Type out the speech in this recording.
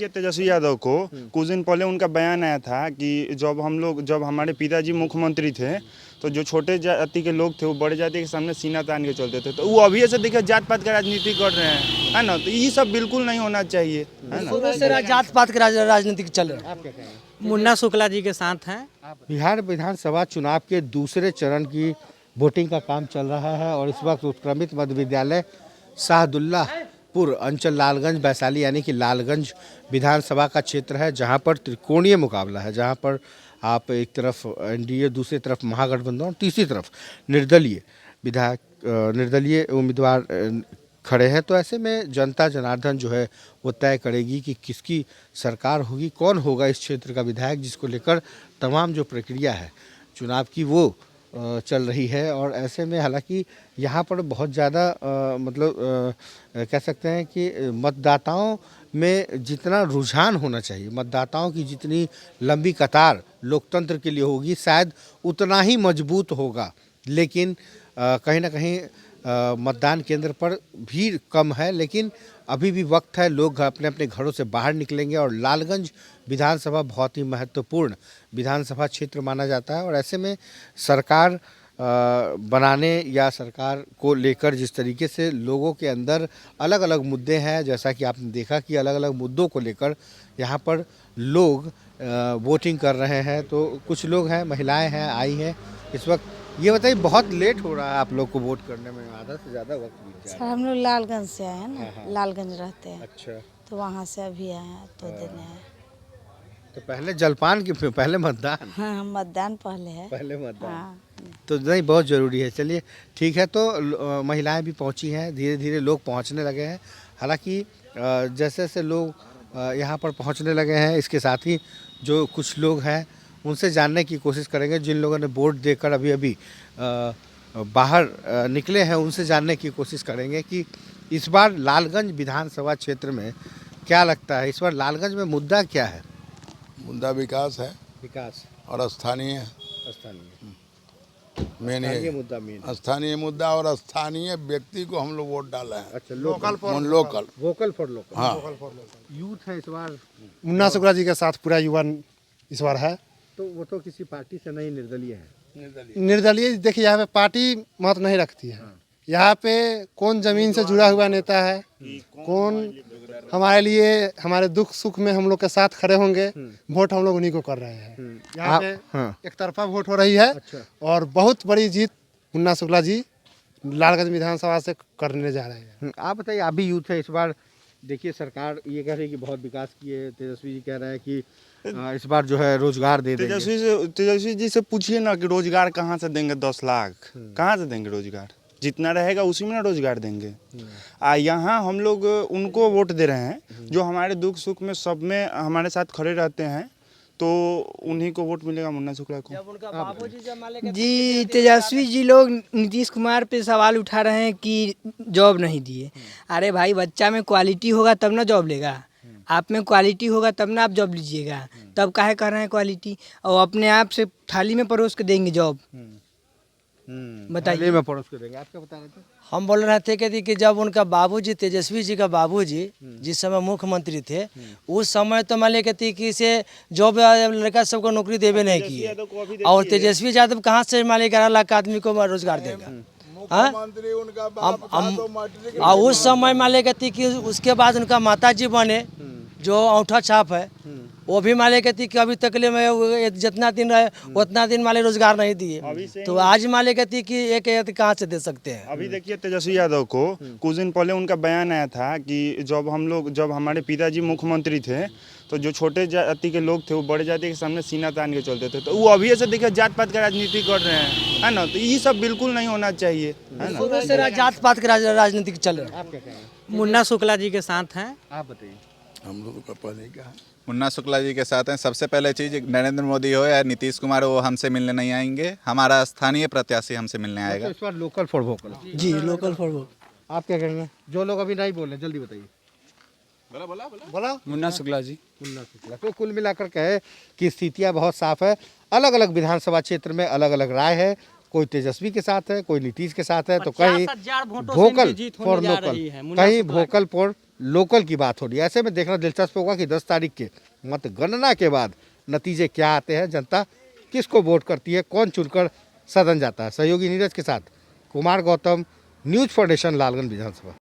देखिए तेजस्वी यादव को कुछ दिन पहले उनका बयान आया था कि जब हमारे पिताजी मुख्यमंत्री थे तो जो छोटे जाति के लोग थे वो बड़े जाति के सामने सीना तान के चलते थे। तो वो अभी ऐसे देखिए जात पात का राजनीति कर रहे हैं, है ना। तो ये सब बिल्कुल नहीं होना चाहिए, है ना। शुरू से जात पात के राजनीति चल रहा है। आप क्या कह रहे हैं? मुन्ना शुक्ला जी के साथ हैं। बिहार विधानसभा चुनाव के दूसरे चरण की वोटिंग का काम चल रहा है और इस वक्त उत्क्रमित मध्य विद्यालय शाहदुल्लापुर अंचल लालगंज वैशाली यानी कि लालगंज विधानसभा का क्षेत्र है, जहां पर त्रिकोणीय मुकाबला है, जहां पर आप एक तरफ एनडीए, दूसरी तरफ महागठबंधन और तीसरी तरफ निर्दलीय उम्मीदवार खड़े हैं। तो ऐसे में जनता जनार्दन जो है वो तय करेगी कि किसकी सरकार होगी, कौन होगा इस क्षेत्र का विधायक, जिसको लेकर तमाम जो प्रक्रिया है चुनाव की वो चल रही है। और ऐसे में हालांकि यहाँ पर बहुत ज़्यादा कह सकते हैं कि मतदाताओं में जितना रुझान होना चाहिए, मतदाताओं की जितनी लंबी कतार लोकतंत्र के लिए होगी, शायद उतना ही मजबूत होगा। लेकिन कहीं ना कहीं मतदान केंद्र पर भीड़ कम है, लेकिन अभी भी वक्त है, लोग अपने अपने घरों से बाहर निकलेंगे। और लालगंज विधानसभा बहुत ही महत्वपूर्ण विधानसभा क्षेत्र माना जाता है और ऐसे में सरकार बनाने या सरकार को लेकर जिस तरीके से लोगों के अंदर अलग अलग मुद्दे हैं, जैसा कि आपने देखा कि अलग अलग मुद्दों को लेकर यहाँ पर लोग वोटिंग कर रहे हैं। तो कुछ लोग हैं, महिलाएं हैं, आई हैं इस वक्त। ये बताइए, बहुत लेट हो रहा है आप लोग को वोट करने में, आधा से ज़्यादा वक्त बीत सर जाए। हम लोग लालगंज से आए हैं ना, लालगंज रहते हैं, अच्छा, तो वहाँ से अभी आए हैं तो देने हैं। तो पहले जलपान की पहले मतदान, हाँ मतदान पहले है। पहले मतदान हाँ तो नहीं, बहुत ज़रूरी है। चलिए ठीक है, तो महिलाएं भी पहुंची हैं, धीरे धीरे लोग पहुंचने लगे हैं। हालांकि जैसे जैसे लोग यहाँ पर पहुंचने लगे हैं, इसके साथ ही जो कुछ लोग हैं उनसे जानने की कोशिश करेंगे, जिन लोगों ने वोट देकर अभी अभी बाहर निकले हैं, उनसे जानने की कोशिश करेंगे कि इस बार लालगंज विधानसभा क्षेत्र में क्या लगता है, इस बार लालगंज में मुद्दा क्या है। मुद्दा विकास है, विकास और स्थानीय मेन स्थानीय है। मुद्दा मेन। स्थानीय मुद्दा और स्थानीय व्यक्ति को हम लोग वोट डाला है। अच्छा, लोकल वोकल फॉर लोकल। हाँ, यूथ है इस बार, मुन्ना शुक्ला जी के साथ पूरा युवा इस बार है। तो वो तो किसी पार्टी से नहीं, निर्दलीय है। निर्दलीय देखिए, यहाँ पे पार्टी महत्व नहीं रखती है। यहाँ पे कौन जमीन से जुड़ा हुआ नेता है, कौन हमारे लिए हमारे दुख सुख में हम लोग के साथ खड़े होंगे, वोट हम लोग उन्हीं को कर रहे हैं। यहाँ पे एक तरफा वोट हो रही है। अच्छा। और बहुत बड़ी जीत मुन्ना शुक्ला जी लालगंज विधानसभा से करने जा रहे हैं। आप बताइए, अभी यूथ है इस बार, देखिए सरकार ये कह रही है कि बहुत विकास किए, तेजस्वी जी कह रहे हैं कि इस बार जो है रोजगार दे देंगे। तेजस्वी जी से पूछिए ना कि रोजगार कहाँ से देंगे, 10 लाख कहाँ से देंगे रोजगार, जितना रहेगा उसी में ना रोजगार देंगे। यहाँ हम लोग उनको वोट दे रहे हैं जो हमारे दुख सुख में सब में हमारे साथ खड़े रहते हैं, तो उन्हीं को वोट मिलेगा, मुन्ना शुक्ला को। जी तेजस्वी जी लोग नीतीश कुमार पे सवाल उठा रहे हैं कि जॉब नहीं दिए। अरे भाई, बच्चा में क्वालिटी होगा तब ना जॉब लेगा, आप में क्वालिटी होगा तब ना आप जॉब लीजिएगा। तब काहे कर रहे हैं क्वालिटी, और अपने आप से थाली में परोस के देंगे जॉब। बताइए, में पड़ोस को देंगे। आप क्या बता रहे थे। हम बोल रहे थे कि जब उनका बाबूजी, तेजस्वी जी का बाबूजी जिस समय मुख्यमंत्री थे, उस समय तो मान लिया कि से जॉब लड़का सबको नौकरी देवे नहीं किए, और तेजस्वी यादव कहाँ से मान लिया 11 लाख आदमी को रोजगार देगा। मुख्यमंत्री उनका बाप था तो मैट्रिक और उस समय मान लिया कि उसके बाद उनका माता जी बने, जो औंठा छाप है, वो भी मान लिया कि अभी तक ले मैं जितना दिन रहे उतना दिन मान रोजगार नहीं दिए। तो आज मान लिया कि एक कहाँ से दे सकते हैं। अभी देखिए तेजस्वी यादव को कुछ दिन पहले उनका बयान आया था कि जब हमारे पिताजी मुख्यमंत्री थे तो जो छोटे जाति के लोग थे वो बड़े जाति के सामने सीना तान के चलते थे। तो वो अभी ऐसे देखिए जात पात का राजनीति कर रहे हैं, है ना। तो ये सब बिल्कुल नहीं होना चाहिए, है ना। शुरू से जात पात के राजनीति चल रहा है। आप क्या कह रहे हैं। मुन्ना शुक्ला जी के साथ हैं। आप बताइए। हम लोग का पहले क्या है, मुन्ना शुक्ला जी के साथ हैं। सबसे पहले चीज़, नरेंद्र मोदी हो या नीतीश कुमार हो, वो हमसे मिलने नहीं आएंगे, हमारा स्थानीय प्रत्याशी हमसे मिलने आएगा। इस बार लोकल फॉर वोकल। जी लोकल फॉर वोकल। आप क्या कहेंगे, जो लोग अभी नहीं बोल रहे जल्दी बताइए। बोला मुन्ना शुक्ला जी। मुन्ना शुक्ला। तो कुल मिलाकर कहे कि स्थितियां बहुत साफ है। अलग अलग विधानसभा क्षेत्र में अलग अलग राय है, कोई तेजस्वी के साथ है, कोई नीतीश के साथ है, तो कहीं वोकल फॉर लोकल, कहीं वोकल फॉर लोकल की बात हो रही है। ऐसे में देखना दिलचस्प होगा कि 10 तारीख के मतगणना के बाद नतीजे क्या आते हैं, जनता किसको वोट करती है, कौन चुनकर सदन जाता है। सहयोगी नीरज के साथ Kumar Gautam, news for nation, Lalganj Vidhan Sabha.